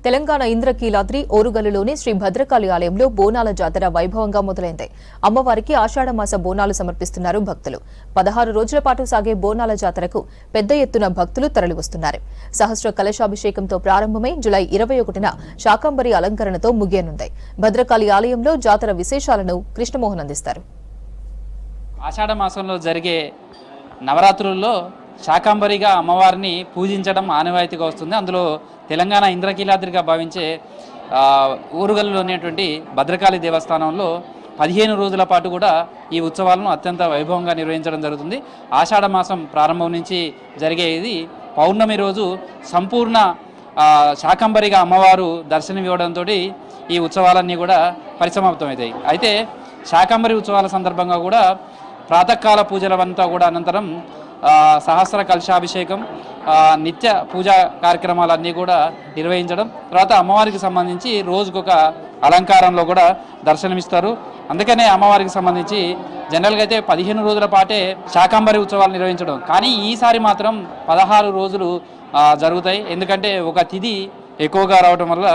తెలంగాణ ఇంద్రకీలాద్రి ఓరుగల్లులోని శ్రీ భద్రకాళి ఆలయంలో బోనాల జాతర వైభవంగా మొదలైంది. అమ్మవారికి ఆషాఢమాస బోనాలు సమర్పిస్తున్నారు భక్తులు. 16 రోజుల పాటు సాగే బోనాల జాతరకు పెద్ద ఎత్తున భక్తులు తరలివస్తున్నారు. సహస్ర కలశాభిషేకంతో ప్రారంభమై జూలై 21న శాకంబరి అలంకరణతో ముగియనుంది. భద్రకాళి ఆలయంలో జాతర విశేషాలను కృష్ణమోహన్ అందిస్తారు. ఆషాఢ మాసంలో జరిగే నవరాత్రుల్లో శాకంబరిగా అమ్మవారిని పూజించడం ఆనవాయితీగా వస్తుంది. అందులో తెలంగాణ ఇంద్రకీలాద్రిగా భావించే ఊరుగల్లులో ఉన్నటువంటి భద్రకాళి దేవస్థానంలో 15 రోజుల పాటు కూడా ఈ ఉత్సవాలను అత్యంత వైభవంగా నిర్వహించడం జరుగుతుంది. ఆషాఢ మాసం ప్రారంభం నుంచి జరిగే ఇది పౌర్ణమి రోజు సంపూర్ణ శాకంబరిగా అమ్మవారు దర్శనమివ్వడంతో ఈ ఉత్సవాలన్నీ కూడా పరిసమాప్తమవుతాయి. అయితే శాకంబరి ఉత్సవాల సందర్భంగా కూడా ప్రాతకాల పూజలవంతా కూడా అనంతరం సహస్ర కలశాభిషేకం, నిత్య పూజా కార్యక్రమాలన్నీ కూడా నిర్వహించడం, తర్వాత అమ్మవారికి సంబంధించి రోజుకొక అలంకారంలో కూడా దర్శనమిస్తారు. అందుకనే అమ్మవారికి సంబంధించి జనరల్గా అయితే 15 రోజుల పాటే శాకంబరి ఉత్సవాలు నిర్వహించడం, కానీ ఈసారి మాత్రం 16 రోజులు జరుగుతాయి. ఎందుకంటే ఒక తిథి ఎక్కువగా రావడం వల్ల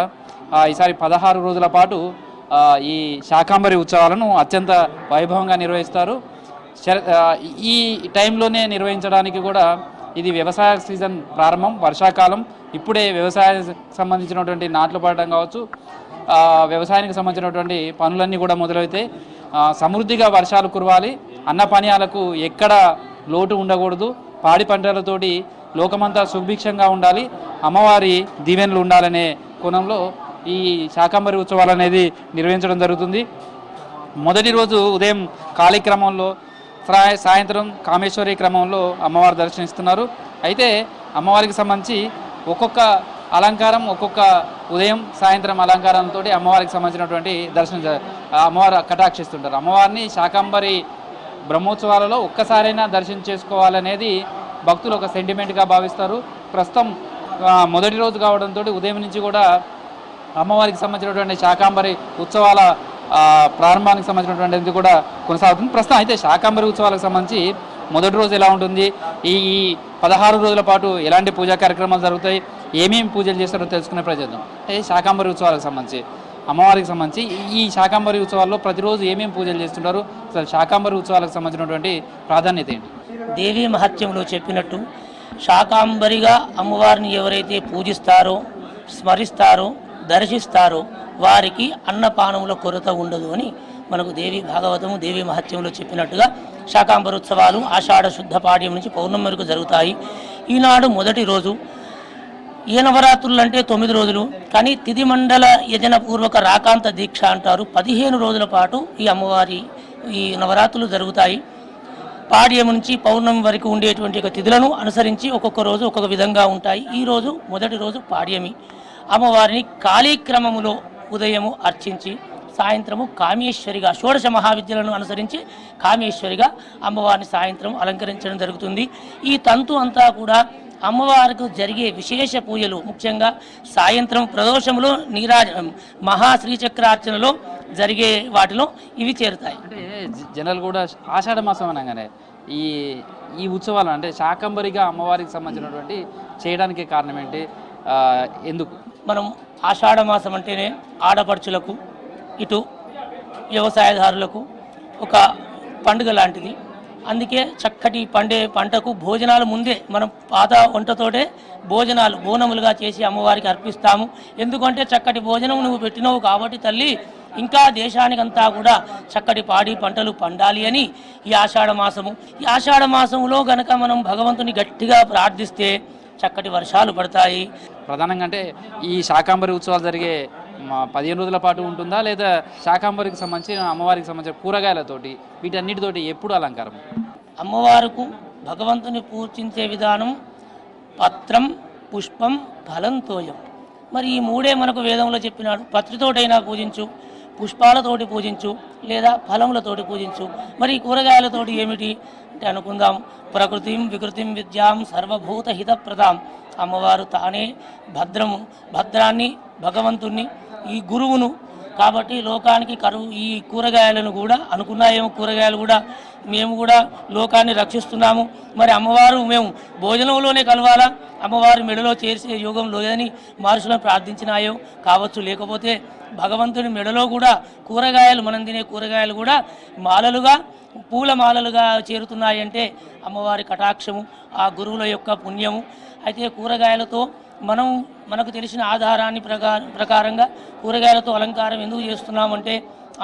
ఈసారి 16 రోజుల పాటు ఈ శాకంబరి ఉత్సవాలను అత్యంత వైభవంగా నిర్వహిస్తారు. ఈ టైంలోనే నిర్వహించడానికి కూడా ఇది వ్యవసాయ సీజన్ ప్రారంభం, వర్షాకాలం. ఇప్పుడే వ్యవసాయానికి సంబంధించినటువంటి నాట్లు పడడం కావచ్చు, వ్యవసాయానికి సంబంధించినటువంటి పనులన్నీ కూడా మొదలవుతాయి. సమృద్ధిగా వర్షాలు కురవాలి, అన్న పానీయాలకు ఎక్కడ లోటు ఉండకూడదు, పాడి పంటలతోటి లోకమంతా సుభిక్షంగా ఉండాలి, అమ్మవారి దీవెనలు ఉండాలనే కోణంలో ఈ శాకంబరి ఉత్సవాలు అనేది నిర్వహించడం జరుగుతుంది. మొదటి రోజు ఉదయం కాళీ క్రమంలో, సాయంత్రం కామేశ్వరి క్రమంలో అమ్మవారు దర్శనిస్తున్నారు. అయితే అమ్మవారికి సంబంధించి ఒక్కొక్క అలంకారం, ఒక్కొక్క ఉదయం సాయంత్రం అలంకారంతో అమ్మవారికి సంబంధించినటువంటి దర్శనం అమ్మవారు కటాక్షిస్తుంటారు. అమ్మవారిని శాకంబరి బ్రహ్మోత్సవాలలో ఒక్కసారైనా దర్శనం చేసుకోవాలనేది భక్తులు ఒక సెంటిమెంట్గా భావిస్తారు. ప్రస్తుతం మొదటి రోజు కావడంతో ఉదయం నుంచి కూడా అమ్మవారికి సంబంధించినటువంటి శాకంబరి ఉత్సవాల ప్రారంభానికి సంబంధించినటువంటిది కూడా కొనసాగుతుంది. ప్రస్తుతం అయితే శాకంబరి ఉత్సవాలకు సంబంధించి మొదటి రోజు ఎలా ఉంటుంది, ఈ 16 రోజుల పాటు ఎలాంటి పూజా కార్యక్రమాలు జరుగుతాయి, ఏమేమి పూజలు చేస్తారో తెలుసుకునే ప్రయత్నం. శాకంబరి ఉత్సవాలకు సంబంధించి అమ్మవారికి సంబంధించి ఈ శాకంబరి ఉత్సవాల్లో ప్రతిరోజు ఏమేమి పూజలు చేస్తుంటారు, అసలు శాకంబరి ఉత్సవాలకు సంబంధించినటువంటి ప్రాధాన్యత ఏంటి? దేవీ మహత్యంలో చెప్పినట్టు శాకంబరిగా అమ్మవారిని ఎవరైతే పూజిస్తారో, స్మరిస్తారో, దర్శిస్తారో వారికి అన్నపానముల కొరత ఉండదు అని మనకు దేవి భాగవతము, దేవి మహత్యంలో చెప్పినట్టుగా శాకంబరోత్సవాలు ఆషాఢ శుద్ధ పాడ్యం నుంచి పౌర్ణమి వరకు జరుగుతాయి. ఈనాడు మొదటి రోజు. ఏ నవరాత్రులు అంటే 9 రోజులు, కానీ తిథి మండల యజన పూర్వక రాకాంత దీక్ష అంటారు. 15 రోజుల పాటు ఈ అమ్మవారి ఈ నవరాత్రులు జరుగుతాయి. పాడ్యం నుంచి పౌర్ణమి వరకు ఉండేటువంటి తిథులను అనుసరించి ఒక్కొక్క రోజు ఒక్కొక్క విధంగా ఉంటాయి. ఈరోజు మొదటి రోజు పాడ్యమి. అమ్మవారిని కాళీక్రమములో ఉదయము అర్చించి సాయంత్రము కామేశ్వరిగా, షోడశ మహావిద్యలను అనుసరించి కామేశ్వరిగా అమ్మవారిని సాయంత్రం అలంకరించడం జరుగుతుంది. ఈ తంతు అంతా కూడా అమ్మవారికి జరిగే విశేష పూజలు, ముఖ్యంగా సాయంత్రం ప్రదోషములో మహాశ్రీచక్రార్చనలో జరిగే వాటిలో ఇవి చేరుతాయి. అంటే జనరల్ కూడా ఆషాఢ మాసం అనగానే ఈ ఉత్సవాలు అంటే శాకంబరిగా అమ్మవారికి సంబంధించినటువంటి చేయడానికి కారణం ఏంటి, ఎందుకు? మనం ఆషాఢ మాసం అంటేనే ఆడపడుచులకు, ఇటు వ్యవసాయదారులకు ఒక పండుగ లాంటిది. అందుకే చక్కటి పండే పంటకు భోజనాలు ముందే మనం పాత వంటతోటే భోజనాలు బోనములుగా చేసి అమ్మవారికి అర్పిస్తాము. ఎందుకంటే చక్కటి భోజనం నువ్వు పెట్టినవు కాబట్టి తల్లి, ఇంకా దేశానికంతా కూడా చక్కటి పాడి పంటలు పండాలి అని ఈ ఆషాఢ మాసము. ఈ ఆషాఢ మాసంలో గనక మనం భగవంతుని గట్టిగా ప్రార్థిస్తే చక్కటి వర్షాలు పడతాయి. ప్రధానంగా అంటే ఈ శాకంబరి ఉత్సవాలు జరిగే 15 రోజుల పాటు ఉంటుందా, లేదా శాకంబరికి సంబంధించిన అమ్మవారికి సంబంధించిన కూరగాయలతోటి వీటన్నిటితోటి ఎప్పుడు అలంకారం? అమ్మవారికి భగవంతుని పూజించే విధానం పత్రం, పుష్పం, ఫలంతోయం. మరి ఈ మూడే మనకు వేదంలో చెప్పినాడు. పత్రితోటైనా పూజించు, పుష్పాలతోటి పూజించు, లేదా ఫలములతోటి పూజించు. మరి కూరగాయలతోటి ఏమిటి అంటే అనుకుందాం, ప్రకృతిం వికృతిం విద్యాం సర్వభూత హితప్రదాం. అమ్మవారు తానే భద్రాన్ని, భగవంతుణ్ణి, ఈ గురువును కాబట్టి లోకానికి కరువు ఈ కూరగాయలను కూడా అనుకున్నాయేమో కూరగాయలు కూడా మేము కూడా లోకాన్ని రక్షిస్తున్నాము. మరి అమ్మవారు మేము భోజనంలోనే కలవాలా, అమ్మవారి మెడలో చేర్చే యోగం లేదని మహర్షులను ప్రార్థించినాయో కావచ్చు. లేకపోతే భగవంతుని మెడలో కూడా కూరగాయలు, మనం తినే కూరగాయలు కూడా మాలలుగా, పూల మాలలుగా చేరుతున్నాయంటే అమ్మవారి కటాక్షము, ఆ గురువుల యొక్క పుణ్యము. అయితే కూరగాయలతో మనకు తెలిసిన ఆధారాన్ని ప్రకారంగా కూరగాయలతో అలంకారం ఎందుకు చేస్తున్నామంటే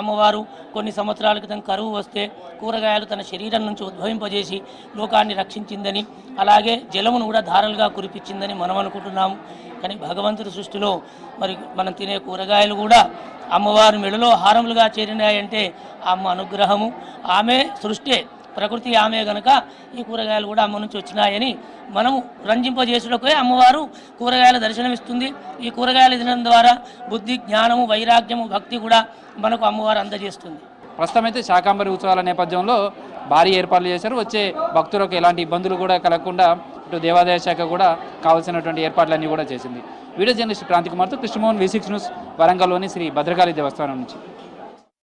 అమ్మవారు కొన్ని సంవత్సరాల క్రితం కరువు వస్తే కూరగాయలు తన శరీరం నుంచి ఉద్భవింపజేసి లోకాన్ని రక్షించిందని, అలాగే జలమును కూడా ధారలుగా కురిపించిందని మనం అనుకుంటున్నాము. కానీ భగవంతుడి సృష్టిలో మరి మనం తినే కూరగాయలు కూడా అమ్మవారి మెడలో హారములుగా చేరినాయంటే అమ్మ అనుగ్రహము, ఆమె సృష్టి, ప్రకృతి ఆమె గనక ఈ కూరగాయలు కూడా అమ్మ నుంచి వచ్చినాయని మనము రంజింపజేసుటకే అమ్మవారు కూరగాయల దర్శనమిస్తుంది. ఈ కూరగాయలు తినడం ద్వారా బుద్ధి, జ్ఞానము, వైరాగ్యము, భక్తి కూడా మనకు అమ్మవారు అందజేస్తుంది. ప్రస్తుతం అయితే శాకాంబరి ఉత్సవాల నేపథ్యంలో భారీ ఏర్పాట్లు చేశారు. వచ్చే భక్తులకు ఎలాంటి ఇబ్బందులు కూడా కలగకుండా ఇటు దేవాదాయ శాఖ కూడా కావాల్సినటువంటి ఏర్పాట్లన్నీ కూడా చేసింది. వీడియో జర్నలిస్ట్ క్రాంతి కుమార్తో కృష్ణమోహన్, V6 న్యూస్, వరంగల్లోని శ్రీ భద్రకాళి దేవస్థానం నుంచి.